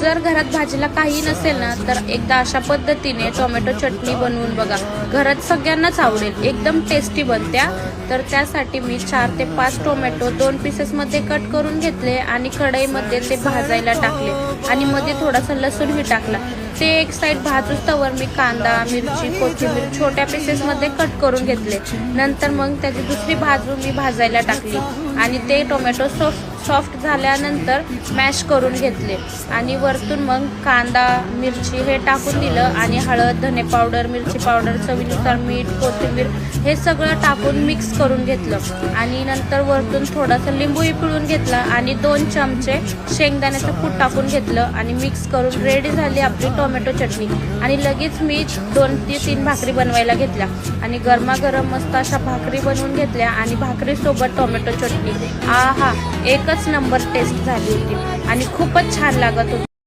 जर घरात भाजीला काही नसेल ना तर एकदा अशा पद्धतीने टोमॅटो चटणी बनवून बघा, घरात सगळ्यांनाच आवडेल, एकदम टेस्टी बनत्या। तर त्यासाठी मी 4 ते 5 टोमॅटो 2 पीसेस मध्ये कट करून घेतले आणि कढईमध्ये ते भाजायला टाकले आणि मध्ये थोडासा लसूणही टाकला। ते एक साइड भाजूस्तवर मी कांदा, मिरची, कोथिंबीर छोट्या पीसेस मध्ये कट करून घेतले। नंतर मग त्याची दुसरी बाजू मी भाजायला टाकली आणि ते टोमॅटो सॉफ्ट झाल्यानंतर मॅश करून घेतले आणि वरतून मग कांदा, मिरची हे टाकून दिलं आणि हळद, धने पावडर, मिरची पावडर, चवीनुसार मीठ, कोथिंबीर हे सगळं टाकून मिक्स करून घेतलं आणि नंतर वरतून थोडासा लिंबूही पिळून घेतला आणि 2 चमचे शेंगदाण्याचं कूट टाकून घेतलं आणि मिक्स करून रेडी झाली आपली टोमॅटो चटणी। आणि लगेच मी 2 ते 3 भाकरी बनवायला घेतल्या आणि गरमागरम मस्त अशा भाकरी बनवून घेतल्या आणि भाकरी सोबत टोमॅटो चटणी, आहा, एकच नंबर टेस्ट झाली होती आणि खूपच छान लागत होती।